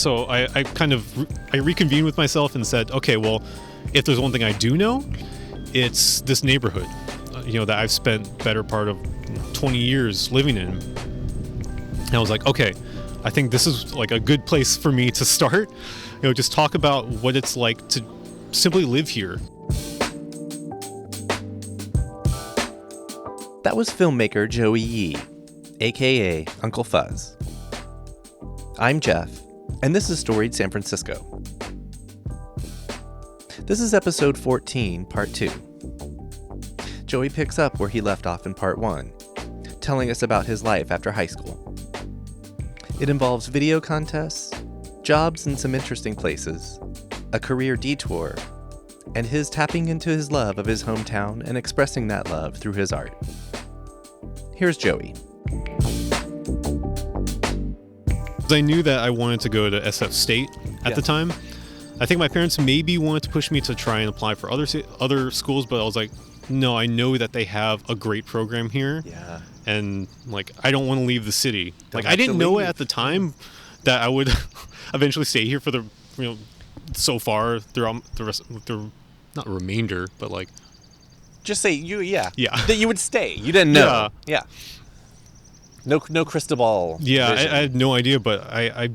So I reconvened with myself and said, okay, well, if there's one thing I do know, it's this neighborhood, that I've spent better part of 20 years living in. And I was like, okay, I think this is like a good place for me to start. Just talk about what it's like to simply live here. That was filmmaker Joey Yee, aka Uncle Fuzz. I'm Jeff, and this is Storied San Francisco. This is episode 14, part 2. Joey picks up where he left off in part 1, telling us about his life after high school. It involves video contests, jobs in some interesting places, a career detour, and his tapping into his love of his hometown and expressing that love through his art. Here's Joey. I knew that I wanted to go to SF State at the time. I think my parents maybe wanted to push me to try and apply for other schools, but I was like, no, I know that they have a great program here. Yeah. And I don't want to leave the city. I didn't know at the time that I would eventually stay here for the, so far throughout the rest, not remainder, but just say yeah. That you would stay. You didn't know. Yeah. No crystal ball. Yeah, I had no idea, but I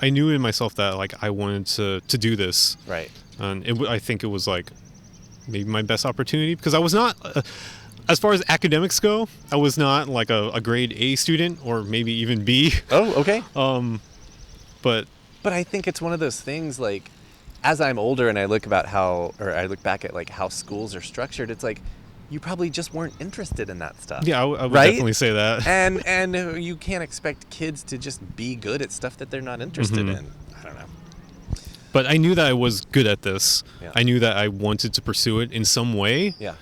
knew in myself that I wanted to do this. Right. And I think it was maybe my best opportunity, because I was not, as far as academics go, I was not a grade A student, or maybe even B. Oh, okay. But I think it's one of those things, as I'm older and I look back at how schools are structured, it's you probably just weren't interested in that stuff. Yeah, I would right? definitely say that. And you can't expect kids to just be good at stuff that they're not interested in. I don't know. But I knew that I was good at this. Yeah. I knew that I wanted to pursue it in some way. Yeah.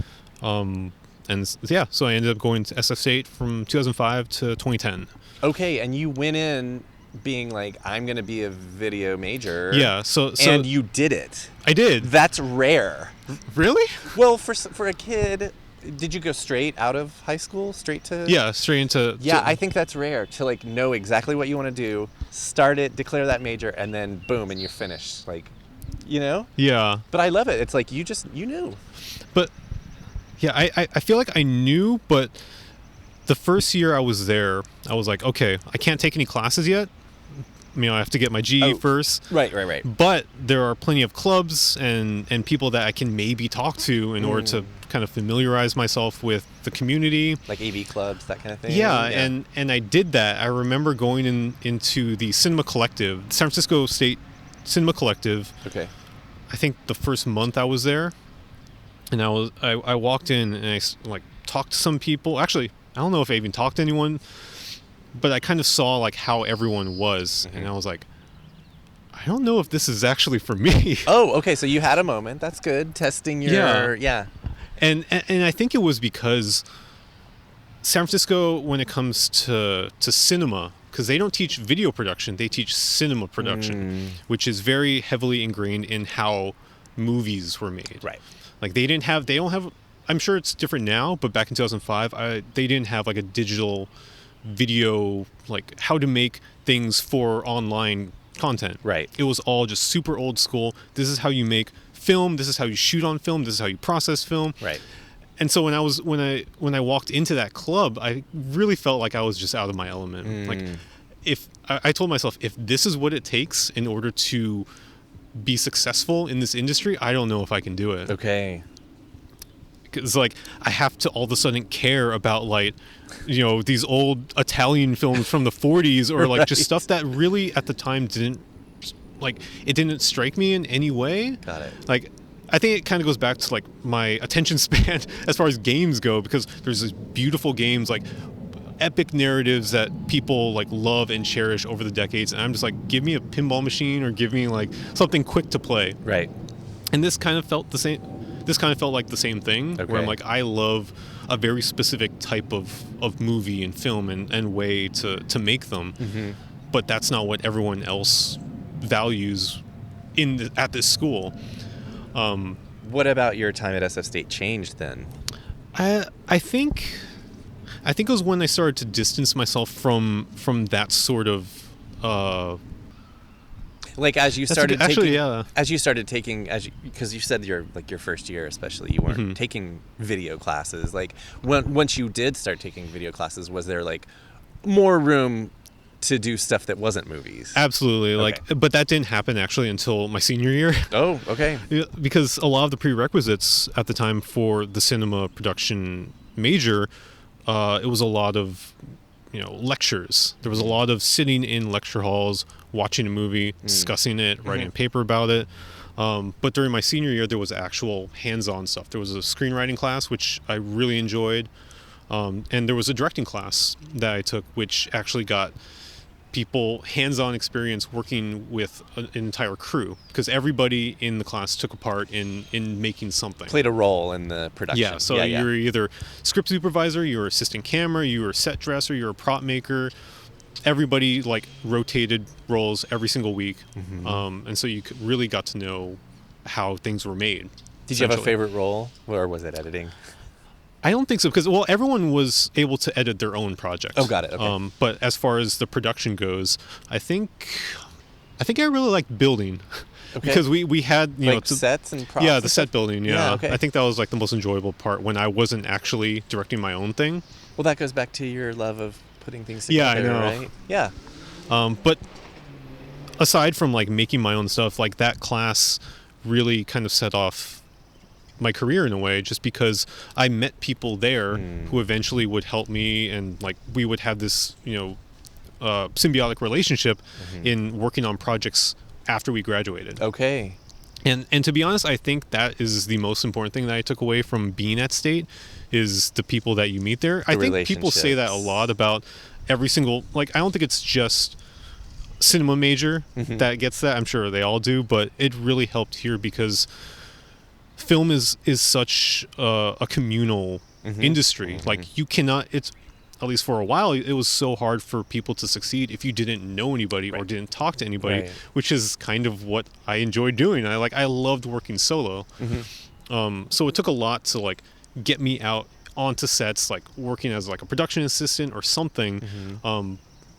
So I ended up going to SF State from 2005 to 2010. Okay, and you went in being I'm going to be a video major. Yeah, so and you did it. I did. That's rare. Really? Well, for a kid, did you go straight out of high school, straight to? Yeah, straight into. Yeah, I think that's rare to know exactly what you want to do, start it, declare that major, and then boom, and you're finished. Yeah. But I love it. It's you knew. But yeah, I feel like I knew, but the first year I was there, I was like, okay, I can't take any classes yet. I have to get my GE first. Right. But there are plenty of clubs and people that I can maybe talk to in order to kind of familiarize myself with the community. Like AV clubs, that kind of thing? Yeah. And I did that. I remember going into the Cinema Collective, San Francisco State Cinema Collective. Okay. I think the first month I was there. And I walked in and I talked to some people. Actually, I don't know if I even talked to anyone. But I kind of saw how everyone was, and I was like, I don't know if this is actually for me. Oh, okay. So you had a moment. That's good. Testing your yeah. And I think it was because San Francisco, when it comes to cinema, because they don't teach video production, they teach cinema production, which is very heavily ingrained in how movies were made. Right. They don't have. I'm sure it's different now, but back in 2005, they didn't have a digital video, how to make things for online content. Right. It was all just super old school. This is how you make film. This is how you shoot on film. This is how you process film. Right. And so when I walked into that club, I really felt like I was just out of my element. If I told myself, if this is what it takes in order to be successful in this industry, I don't know if I can do it. Okay. Because I have to all of a sudden care about these old Italian films from the 40s, or right. just stuff that really at the time didn't it didn't strike me in any way. Got it. I think it kind of goes back to my attention span as far as games go, because there's these beautiful games, epic narratives that people love and cherish over the decades, and I'm just give me a pinball machine, or give me something quick to play. Right. And this kind of felt the same. This kind of felt like the same thing, where I'm I love a very specific type of movie and film and way to make them. Mm-hmm. But that's not what everyone else values at this school. What about your time at SF State changed then? I think it was when I started to distance myself from that sort of Like as you started actually, taking, as you started taking, because you said your first year especially, you weren't taking video classes. Like once you did start taking video classes, was there like more room to do stuff that wasn't movies? Absolutely. Okay. But that didn't happen actually until my senior year. Oh, okay. Because a lot of the prerequisites at the time for the cinema production major, it was a lot of, lectures. There was a lot of sitting in lecture halls, watching a movie, discussing it, writing a paper about it. But during my senior year, there was actual hands-on stuff. There was a screenwriting class, which I really enjoyed. And there was a directing class that I took, which actually got people hands-on experience working with an entire crew, because everybody in the class took a part in making something. Played a role in the production. Yeah, so you're either script supervisor, you're assistant camera, you're set dresser, you're a prop maker. Everybody like rotated roles every single week, and so you really got to know how things were made. Did you have a favorite role, or was it editing? I don't think so, because everyone was able to edit their own project. Oh, got it. Okay. But as far as the production goes, I think I really liked building, because we had sets and props. Yeah, the set building. Yeah, okay. I think that was like the most enjoyable part when I wasn't actually directing my own thing. Well, that goes back to your love of putting things together, I know. Right? Yeah. But aside from like making my own stuff, like that class really kind of set off my career in a way, just because I met people there who eventually would help me, and like we would have this symbiotic relationship in working on projects after we graduated. Okay. And to be honest, I think that is the most important thing that I took away from being at State, is the people that you meet there. I think people say that a lot about every single, like, I don't think it's just cinema major that gets that. I'm sure they all do, but it really helped here because film is such a communal industry. Like, you cannot, it's, at least for a while, it was so hard for people to succeed if you didn't know anybody or didn't talk to anybody, which is kind of what I enjoyed doing. I loved working solo. So it took a lot to like get me out onto sets, like working as like a production assistant or something.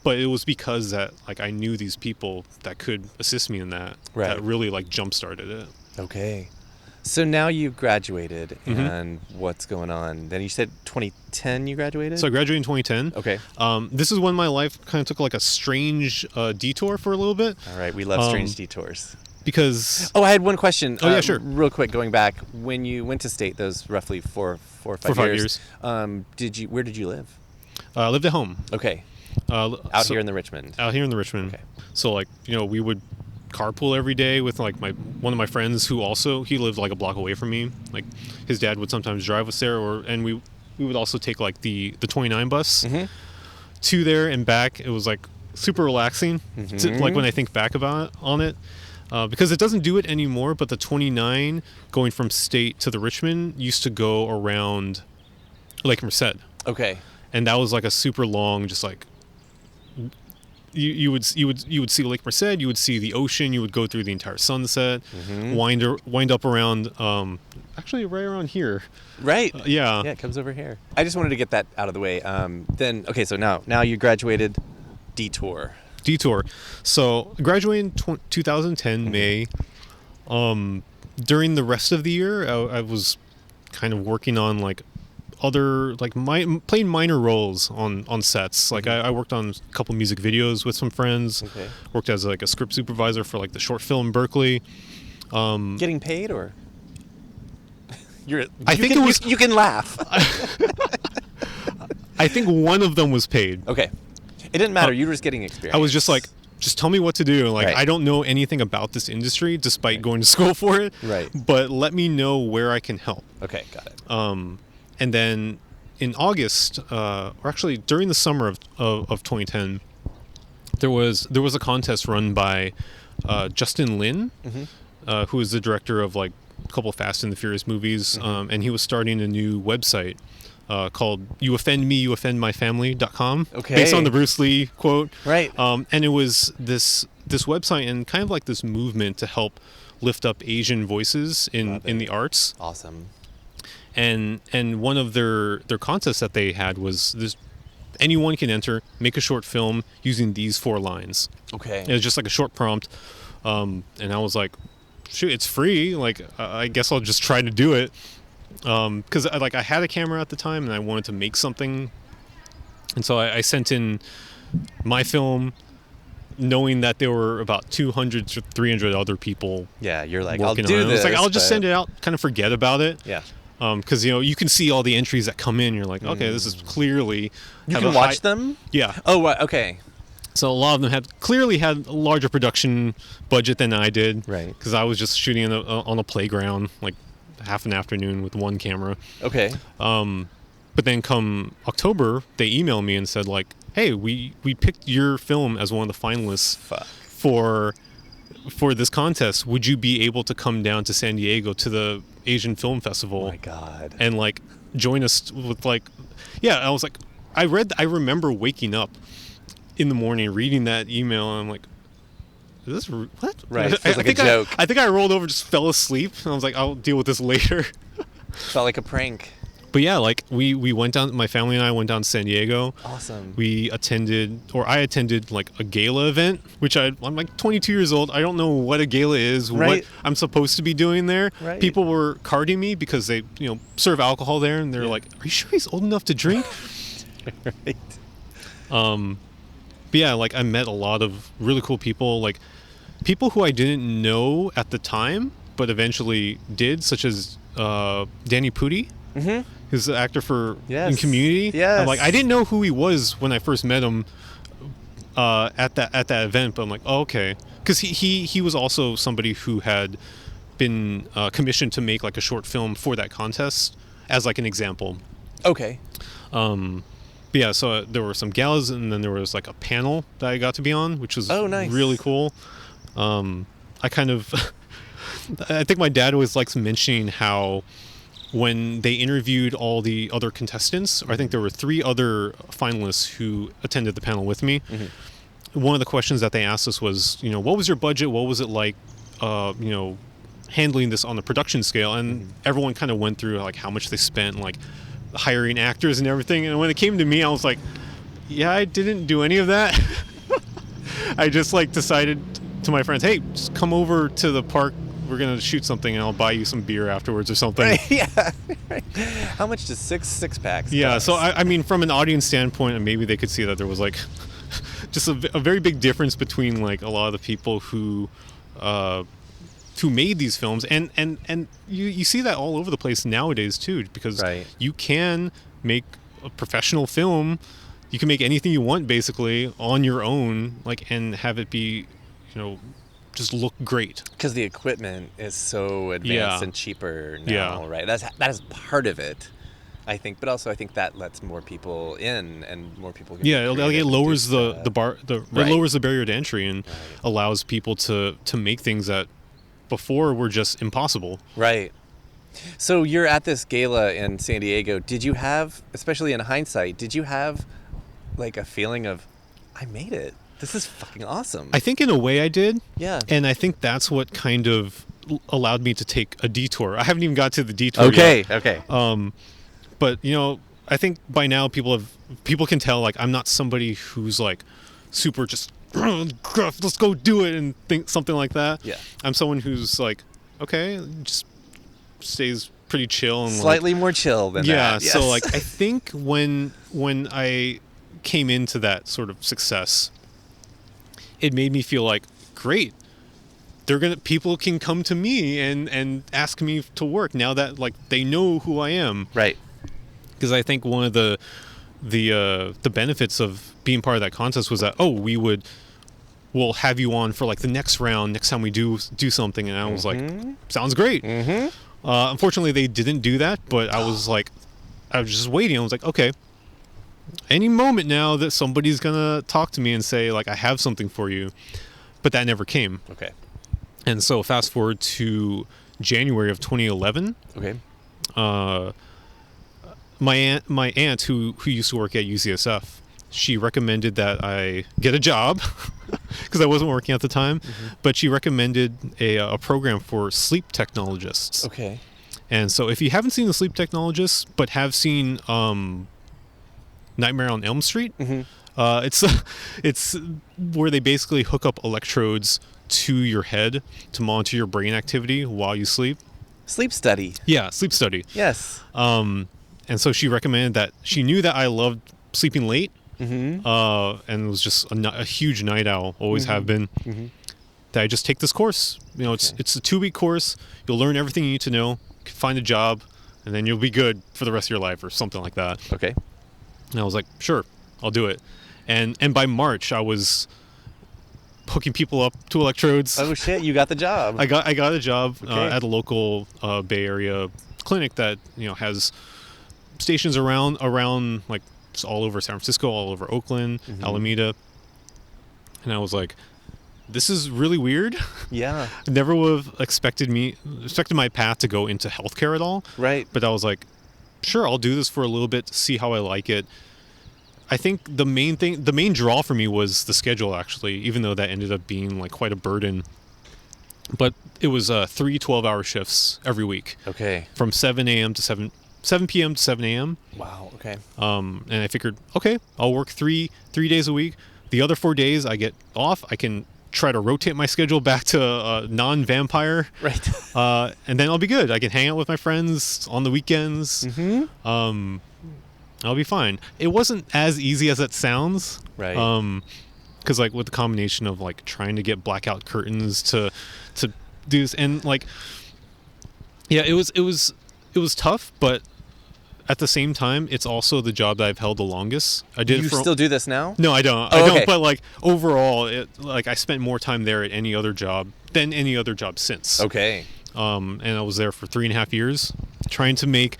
But it was because that like I knew these people that could assist me in that, that really like jump started it. Okay. So now you graduated, and what's going on? Then you said 2010 you graduated? So I graduated in 2010. Okay. This is when my life kind of took like a strange detour for a little bit. All right, we love strange detours. Because... Oh, I had one question. Oh, yeah, sure. Real quick, going back, when you went to State, those roughly four or five years. Where did you live? I lived at home. Okay. Out here in the Richmond. Out here in the Richmond. Okay. So like, we would carpool every day with like one of my friends who also, he lived like a block away from me. Like his dad would sometimes drive us there, and we would also take like the 29 bus to there and back. It was like super relaxing like when I think back on it, because it doesn't do it anymore, but the 29 going from State to the Richmond used to go around Lake Merced. Okay. And that was like a super long, just like, you would see Lake Merced, you would see the ocean, you would go through the entire sunset, wind up around, actually right around here. Right. Yeah, it comes over here. I just wanted to get that out of the way. Then, okay, so now you graduated. Detour. So I graduated in 2010 May. During the rest of the year, I was kind of working on like other, like playing minor roles on sets. Like I worked on a couple music videos with some friends. Okay. Worked as like a script supervisor for like the short film Berkeley. Getting paid, or you can laugh. I think one of them was paid. Okay. It didn't matter. You were just getting experience. I was just like, just tell me what to do. Like, I don't know anything about this industry despite going to school for it. Right. But let me know where I can help. Okay, got it. And then in August, or actually during the summer of 2010, there was a contest run by Justin Lin, who is the director of like a couple of Fast and the Furious movies, and he was starting a new website called youoffendmeyouoffendmyfamily.com, based on the Bruce Lee quote. Right. And it was this website and kind of like this movement to help lift up Asian voices in the arts. Awesome. And one of their contests that they had was this: anyone can enter, make a short film using these 4 lines. Okay. It was just like a short prompt. And I was like, shoot, it's free. Like, I guess I'll just try to do it. Because I had a camera at the time and I wanted to make something. And so I sent in my film, knowing that there were about 200 to 300 other people. Yeah, you're like, working I'll do on it. this. It's like, I'll just send it out, kind of forget about it. Yeah. Because, you can see all the entries that come in. You're like, okay, this is clearly... You can watch them? Yeah. Oh, okay. So a lot of them clearly had a larger production budget than I did. Right. Because I was just shooting on a playground, like half an afternoon with one camera. Okay. But then come October, they emailed me and said, like, hey, we picked your film as one of the finalists for this contest. Would you be able to come down to San Diego to the Asian Film Festival? Oh my God. And like join us with like, yeah, I was like, I remember waking up in the morning reading that email and I'm like, is this what? Right. Feels like a joke. I think I rolled over, just fell asleep, and I was like, I'll deal with this later. Felt like a prank. But yeah, like we went down, my family and I went down to San Diego. Awesome. I attended like a gala event, which I'm like 22 years old. I don't know what a gala is, right. what I'm supposed to be doing there. Right. People were carding me because they, serve alcohol there, and they're like, are you sure he's old enough to drink? Right. But yeah, like I met a lot of really cool people, like people who I didn't know at the time, but eventually did, such as Danny Pudi. Mm-hmm. He's the actor in Community. Yes. I didn't know who he was when I first met him at that event, but I'm like, oh, okay, because he was also somebody who had been commissioned to make like a short film for that contest as like an example. Okay. But yeah, so there were some galas, and then there was like a panel that I got to be on, which was nice. Really cool. I think my dad always likes mentioning how when they interviewed all the other contestants, I think there were 3 other finalists who attended the panel with me. Mm-hmm. One of the questions that they asked us was, what was your budget? What was it like, handling this on the production scale? And everyone kind of went through like how much they spent, like hiring actors and everything. And when it came to me, I was like, yeah, I didn't do any of that. I just like decided to my friends, hey, just come over to the park. We're going to shoot something and I'll buy you some beer afterwards or something. Right, yeah. How much does six packs Yeah, cost? so I mean, from an audience standpoint, maybe they could see that there was like just a very big difference between like a lot of the people who made these films, and you see that all over the place nowadays too, because you can make a professional film, you can make anything you want basically on your own, like, and have it be, just look great. Because the equipment is so advanced and cheaper now, right? That is part of it, I think. But also, I think that lets more people in, and more people can it lowers the bar, it lowers the barrier to entry, and allows people to make things that before were just impossible. Right. So you're at this gala in San Diego. Did you have, especially in hindsight, like a feeling of, I made it? This is fucking awesome. I think in a way I did. Yeah. And I think that's what kind of allowed me to take a detour. I haven't even got to the detour yet. Okay. But, I think by now people can tell, like, I'm not somebody who's like super just, let's go do it and think something like that. Yeah. I'm someone who's like, okay, just stays pretty chill and slightly more chill than that. Yeah. Yes. So like, I think when I came into that sort of success, it made me feel like, great, people can come to me and ask me to work now that like they know who I am. Right. Because I think one of the benefits of being part of that contest was that, we'll have you on for like the next round, next time we do something. And I was like, sounds great. Mm-hmm. Unfortunately, they didn't do that, but I was just waiting. I was like, okay, any moment now that somebody's gonna talk to me and say like, I have something for you. But that never came. Okay. And so fast forward to January of 2011. Okay. My aunt who used to work at UCSF, she recommended that I get a job because I wasn't working at the time. Mm-hmm. But she recommended a program for sleep technologists. Okay. And so if you haven't seen The Sleep Technologists but have seen Nightmare on Elm Street, it's where they basically hook up electrodes to your head to monitor your brain activity while you sleep. Sleep study. Yeah, sleep study. Yes. And so she recommended that. She knew that I loved sleeping late, Mm-hmm. and was just a huge night owl, always have been. Mm-hmm. That I just take this course. You know, it's a 2-week course. You'll learn everything you need to know, find a job, and then you'll be good for the rest of your life or something like that. Okay. And I was like, sure, I'll do it. And by March, I was hooking people up to electrodes. Oh shit! You got the job. I got a job Okay. at a local Bay Area clinic that has stations around like just all over San Francisco, all over Oakland, Alameda. And I was like, this is really weird. Yeah. I never would have expected my path to go into healthcare at all. Right. But I was like, sure, I'll do this for a little bit to see how I like it. I think the main draw for me was the schedule, actually, even though that ended up being like quite a burden. But it was 3 12-hour shifts every week. Okay. From 7 a.m. to 7 p.m. to 7 a.m. Wow. Okay. And I figured, okay, I'll work three days a week. The other 4 days I get off. I can try to rotate my schedule back to non-vampire. Right. And then I'll be good. I can hang out with my friends on the weekends. Mm-hmm. I'll be fine. It wasn't as easy as it sounds. Right. Because like with the combination of like trying to get blackout curtains to do this, and like, yeah, it was tough, but at the same time, it's also the job that I've held the longest. I did. You still do this now? No, I don't. Oh, I don't. okay. But like overall, I spent more time there at any other job than any other job since. Okay. And I was there for 3.5 years, trying to make,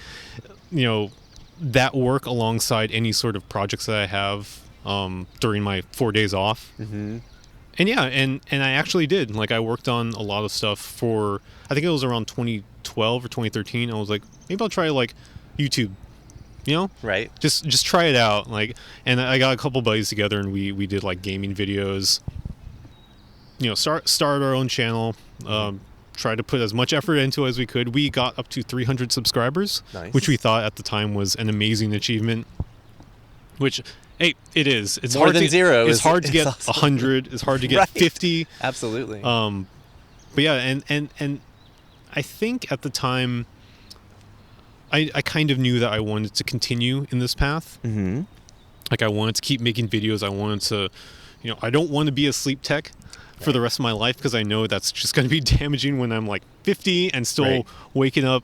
that work alongside any sort of projects that I have during my 4 days off. Mm-hmm. And yeah, and I actually did. Like I worked on a lot of stuff for, I think it was around 2012 or 2013. I was like, maybe I'll try like YouTube, Right. just try it out. Like, and I got a couple buddies together and we did like gaming videos. Start our own channel. Try to put as much effort into it as we could. We got up to 300 subscribers, Nice. which we thought at the time was an amazing achievement. Which, hey, it is. It's More hard than to, zero. It's hard to It's get awesome. 100. It's hard to get Right. 50. Absolutely. But yeah, and I think at the time, I kind of knew that I wanted to continue in this path. Mm-hmm. Like I wanted to keep making videos. I wanted to, I don't want to be a sleep tech for the rest of my life, because I know that's just going to be damaging when I'm like 50 and still Right. waking up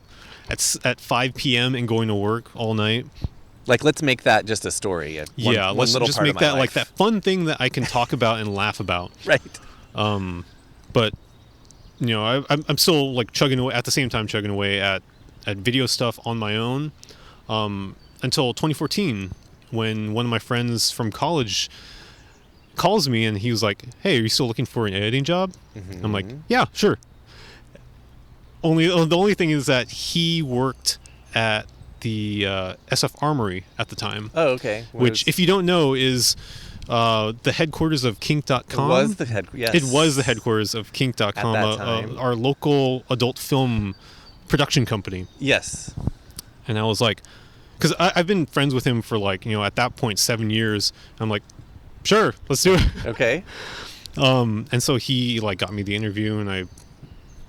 at 5 p.m. and going to work all night. Like, let's make that just a story. Let's little just part make of my that life. like that fun thing that I can talk about and laugh about. Right. But I'm still like chugging away at video stuff on my own until 2014, when one of my friends from college calls me and he was like, "Hey, are you still looking for an editing job?" Mm-hmm. I'm like, "Yeah, sure." The only thing is that he worked at the SF Armory at the time, Oh, okay. which, if you don't know, is the headquarters of Kink.com. It was the yes. It was the headquarters of Kink.com, At that time. our local adult film production company. Yes. And I was like, because I've been friends with him for like, at that point, 7 years. I'm like, sure, let's do it. Okay. And so he like got me the interview, and I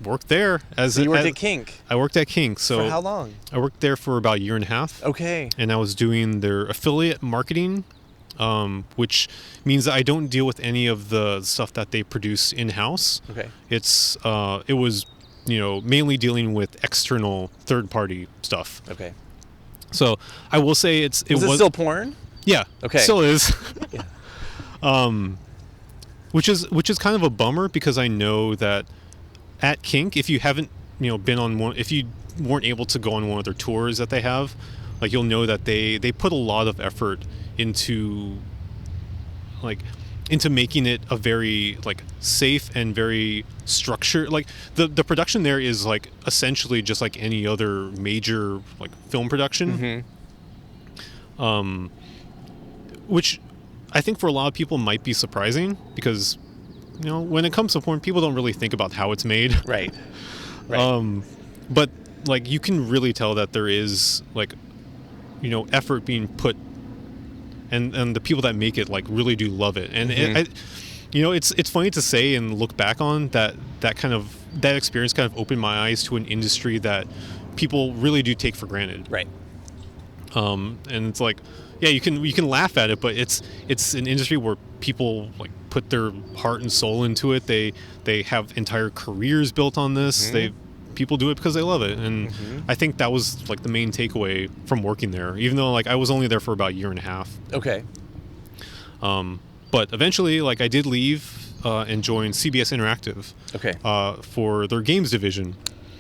worked there So you worked at Kink. I worked at Kink. So For how long? I worked there for about a year and a half. Okay. And I was doing their affiliate marketing, which means that I don't deal with any of the stuff that they produce in-house. Okay. It was mainly dealing with external third-party stuff. Okay. So I will say it Was it still porn? Yeah. Okay. Still is. Yeah. Which is kind of a bummer, because I know that at Kink, if you haven't been on one, if you weren't able to go on one of their tours that they have, like you'll know that they put a lot of effort into making it a very like safe and very structured. Like the production there is like essentially just like any other major like film production. Mm-hmm. Which I think for a lot of people might be surprising, because when it comes to porn, people don't really think about how it's made. Right. Right. But like you can really tell that there is like effort being put, and the people that make it like really do love it. And It's funny to say and look back on that that experience kind of opened my eyes to an industry that people really do take for granted. Right. And it's like, yeah, you can laugh at it, but it's an industry where people like put their heart and soul into it. They have entire careers built on this. People do it because they love it, and I think that was like the main takeaway from working there. Even though like I was only there for about a year and a half. Okay. But eventually, like I did leave and join CBS Interactive. Okay. For their games division.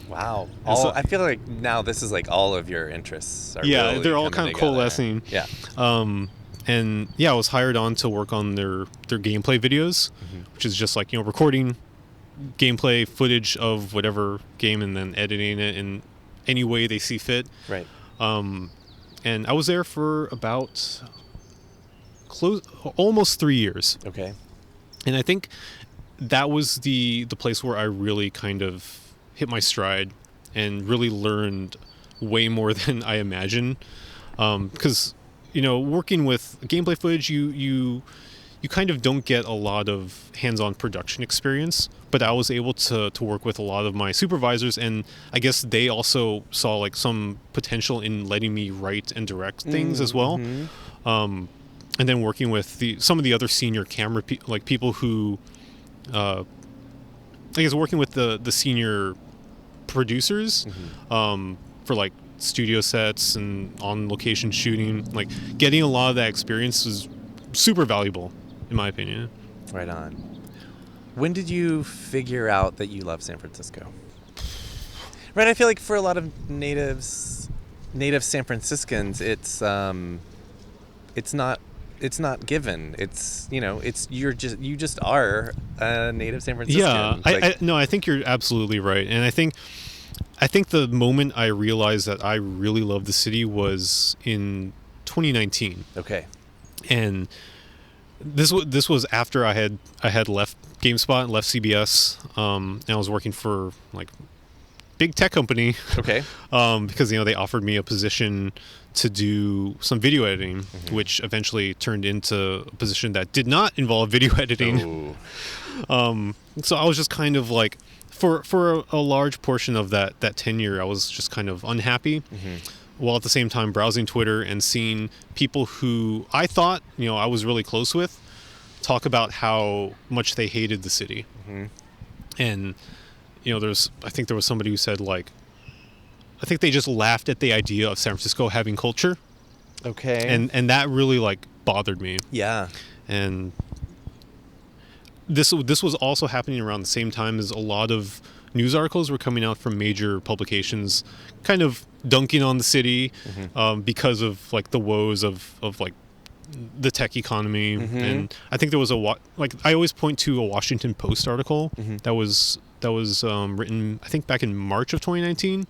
Wow. So, I feel like now this is like all of your interests are really they're all coming kind of together. coalescing. Yeah. And yeah, I was hired on to work on their gameplay videos, which is just like, recording gameplay footage of whatever game and then editing it in any way they see fit. Right. And I was there for about almost 3 years. Okay. And I think that was the place where I really kind of hit my stride and really learned way more than I imagined. Because, working with gameplay footage, you kind of don't get a lot of hands-on production experience, but I was able to work with a lot of my supervisors, and I guess they also saw like some potential in letting me write and direct things as well. And then working with some of the other senior camera people who, I guess working with the senior producers for like studio sets and on location shooting, like getting a lot of that experience was super valuable in my opinion. Right on. When did you figure out that you love San Francisco? Right, I feel like for a lot of native San Franciscans, it's not given. It's you just are a native San Franciscan. Yeah, I think you're absolutely right, and I think the moment I realized that I really loved the city was in 2019. Okay. And this was after I had left GameSpot and left CBS, and I was working for like big tech company. Okay. Because they offered me a position to do some video editing, which eventually turned into a position that did not involve video editing. So I was just kind of like, for a large portion of that tenure, I was just kind of unhappy, while at the same time browsing Twitter and seeing people who I thought I was really close with talk about how much they hated the city. And I think there was somebody who said like, I think they just laughed at the idea of San Francisco having culture. Okay. And that really like bothered me. Yeah. And this was also happening around the same time as a lot of news articles were coming out from major publications kind of dunking on the city because of like the woes of like the tech economy. And I think there was I always point to a Washington Post article that was written I think back in March of 2019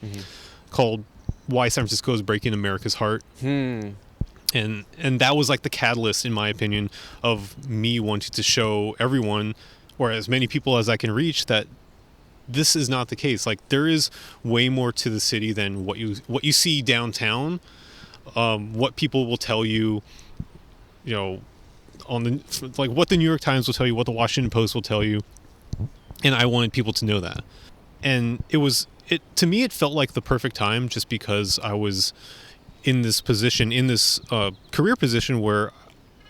called "Why San Francisco is Breaking America's Heart." And that was like the catalyst, in my opinion, of me wanting to show everyone, or as many people as I can reach, that this is not the case. Like there is way more to the city than what you see downtown. What people will tell you, on like what the New York Times will tell you, what the Washington Post will tell you, and I wanted people to know that. And to me it felt like the perfect time, just because I was in this position, in this career position where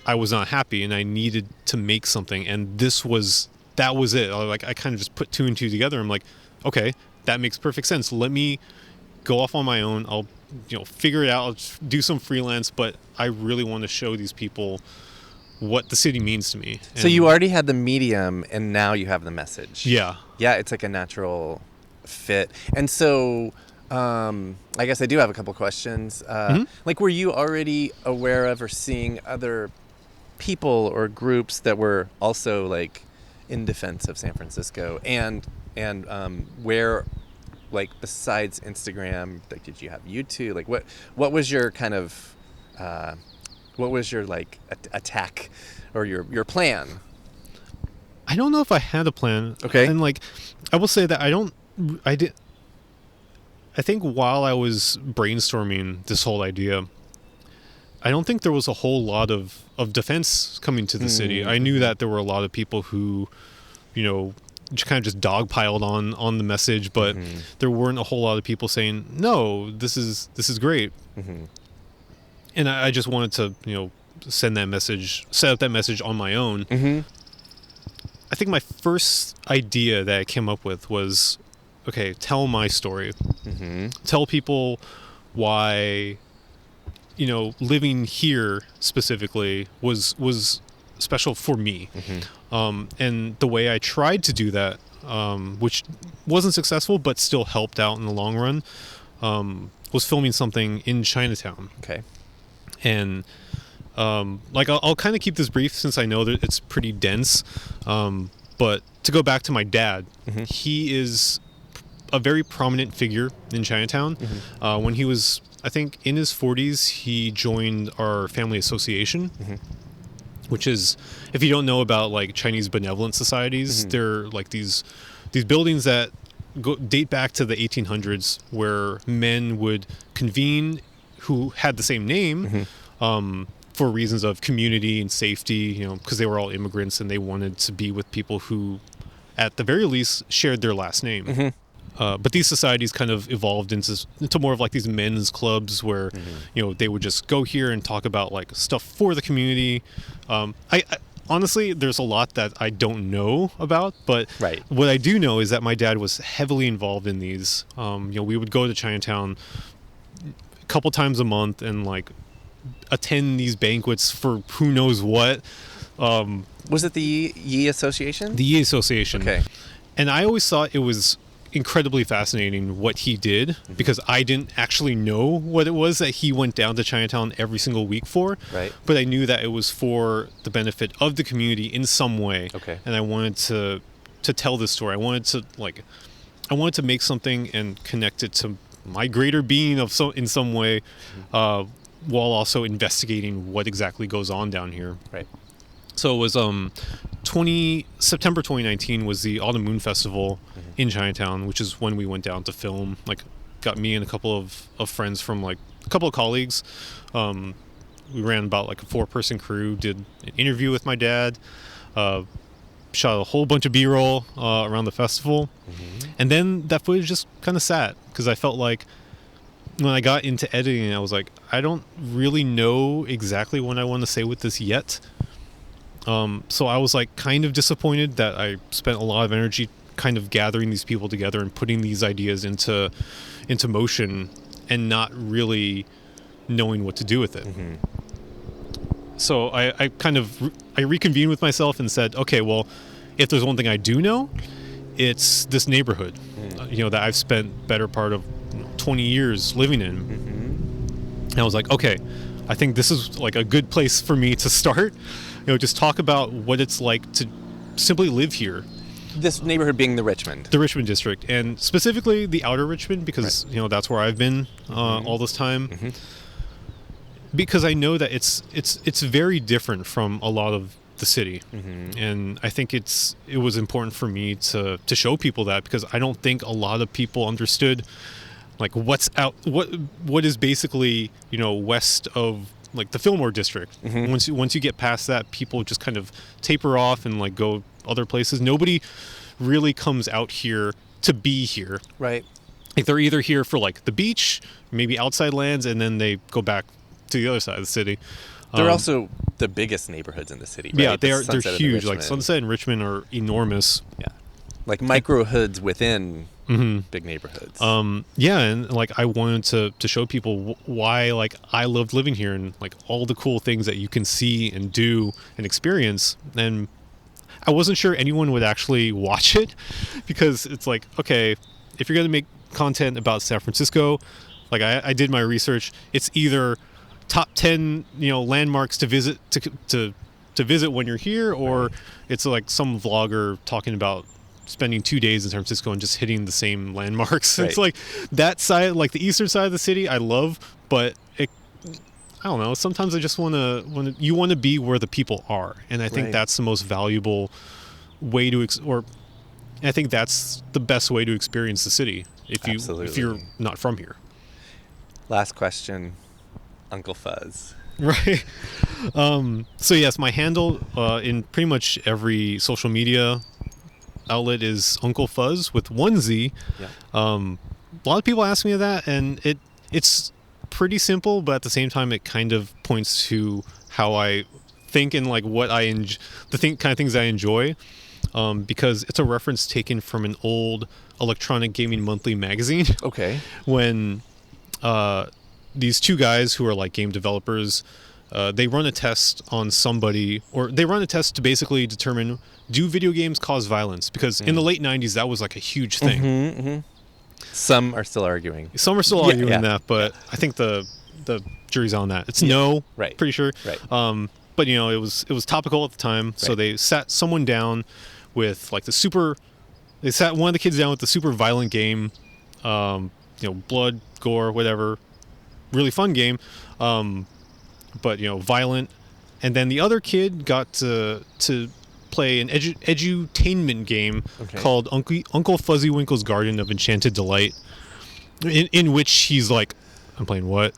I was not happy and I needed to make something, and that was it. Like I kind of just put two and two together. I'm like, okay, that makes perfect sense. Let me go off on my own. I'll figure it out. I'll do some freelance, but I really want to show these people what the city means to me. So you already had the medium, and now you have the message. Yeah. Yeah, it's like a natural fit. And so I guess I do have a couple questions. Like, were you already aware of or seeing other people or groups that were also like in defense of San Francisco, and where, like, besides Instagram, like, did you have YouTube? Like, what was your kind of what was your like attack or your plan? I don't know if I had a plan. Okay. And like, I will say that I think while I was brainstorming this whole idea, I don't think there was a whole lot of defense coming to the city. I knew that there were a lot of people who, kind of just dogpiled on the message, but there weren't a whole lot of people saying, no, this is great. And I just wanted to, set up that message on my own. I think my first idea that I came up with was, okay, tell my story. Tell people why, living here specifically was special for me. And the way I tried to do that, which wasn't successful but still helped out in the long run, was filming something in Chinatown. Okay. And I'll kind of keep this brief since I know that it's pretty dense. But to go back to my dad, he is a very prominent figure in Chinatown. When he was, I think, in his 40s, he joined our family association, which is, if you don't know about like Chinese benevolent societies, they're like these buildings that date back to the 1800s, where men would convene who had the same name, for reasons of community and safety, because they were all immigrants and they wanted to be with people who, at the very least, shared their last name. But these societies kind of evolved into more of like these men's clubs where, they would just go here and talk about like stuff for the community. I honestly, there's a lot that I don't know about, but what I do know is that my dad was heavily involved in these. We would go to Chinatown a couple times a month and like attend these banquets for who knows what. Was it the Yi Association? The Yi Association. Okay. And I always thought it was incredibly fascinating what he did, because I didn't actually know what it was that he went down to Chinatown every single week for. Right. But I knew that it was for the benefit of the community in some way. Okay. And I wanted to tell this story. I wanted to make something and connect it to my greater being in some way, while also investigating what exactly goes on down here. Right. So it was September 2019 was the Autumn Moon Festival in Chinatown, which is when we went down to film. Like, got me and a couple of friends from like a couple of colleagues. We ran about like a 4-person crew, did an interview with my dad, shot a whole bunch of B-roll around the festival. And then that footage just kind of sat, because I felt like when I got into editing, I was like, I don't really know exactly what I want to say with this yet. So I was like kind of disappointed that I spent a lot of energy kind of gathering these people together and putting these ideas into motion and not really knowing what to do with it. So I reconvened with myself and said, okay, well, if there's one thing I do know, it's this neighborhood, that I've spent better part of 20 years living in. And I was like, okay, I think this is like a good place for me to start. Just talk about what it's like to simply live here. This neighborhood being the Richmond District, and specifically the outer Richmond, because that's where I've been all this time. Because I know that it's very different from a lot of the city, and I think it was important for me to show people that, because I don't think a lot of people understood like what is basically west of like the Fillmore district. Once you get past that, people just kind of taper off and like go other places. Nobody really comes out here to be here. Right. Like, they're either here for like the beach, maybe outside lands, and then they go back to the other side of the city. They're also the biggest neighborhoods in the city, right? Yeah, they're huge. Like Sunset and Richmond are enormous. Yeah. Like micro hoods within big neighborhoods. Yeah, and like I wanted to show people why like I loved living here, and like all the cool things that you can see and do and experience. And I wasn't sure anyone would actually watch it, because it's like, okay, if you're gonna make content about San Francisco, like I did my research, it's either top 10 landmarks to visit to visit when you're here, or it's like some vlogger talking about spending 2 days in San Francisco and just hitting the same landmarks. It's like that side, like the eastern side of the city, I love, but I don't know. Sometimes I just want to be where the people are, and I think that's the most valuable way I think that's the best way to experience the city if you're not from here. Last question, Uncle Fuzz. Right. So yes, my handle in pretty much every social media outlet is Uncle Fuzz with one Z. Yeah. A lot of people ask me that, and it's pretty simple, but at the same time, it kind of points to how I think and like what I kind of things I enjoy, because it's a reference taken from an old Electronic Gaming Monthly magazine. Okay. When these two guys who are like game developers, they run a test on somebody, or they run a test to basically determine, do video games cause violence? Because in the late 90s, that was like a huge thing. Some are still arguing. Some are still arguing that, but I think the jury's on that. It's no, right. Pretty sure. Right. But you know, it was topical at the time, so they sat someone down with like they sat one of the kids down with the super violent game, blood, gore, whatever, really fun game, but violent, and then the other kid got to play an edutainment game called Uncle Fuzzywinkle's Garden of Enchanted Delight, in which he's like, I'm playing what?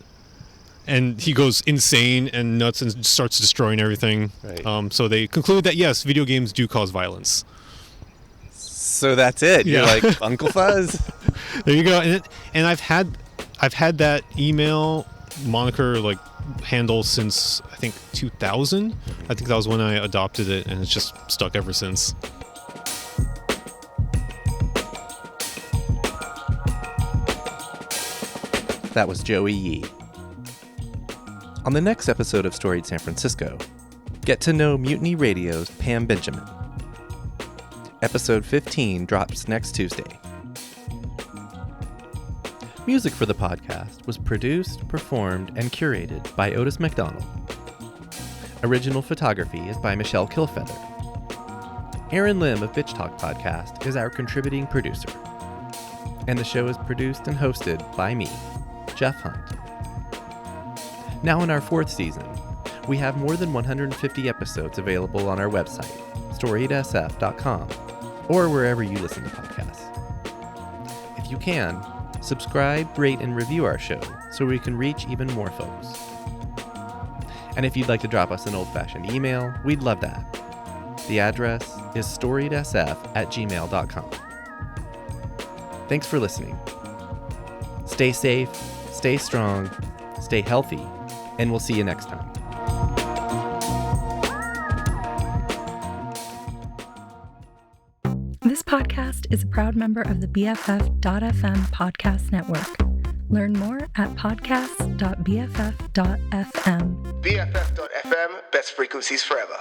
And he goes insane and nuts and starts destroying everything. Right. So they conclude that yes, video games do cause violence. So that's it. You're like Uncle Fuzz. There you go. And I've had that email moniker like handle since I think 2000. I think that was when I adopted it, and it's just stuck ever since. That was Joey Yee. On the next episode of Storied San Francisco, get to know Mutiny Radio's Pam Benjamin. Episode 15 drops next Tuesday. Music for the podcast was produced, performed, and curated by Otis McDonald. Original photography is by Michelle Kilfeather. Aaron Lim of Bitch Talk Podcast is our contributing producer. And the show is produced and hosted by me, Jeff Hunt. Now in our 4th season, we have more than 150 episodes available on our website, storiedsf.com, or wherever you listen to podcasts. If you can, subscribe, rate, and review our show so we can reach even more folks. And if you'd like to drop us an old-fashioned email, we'd love that. The address is storiedsf@gmail.com. Thanks for listening. Stay safe, stay strong, stay healthy, and we'll see you next time. This podcast is a proud member of the BFF.FM podcast network. Learn more at podcast.bff.fm. BFF.FM, best frequencies forever.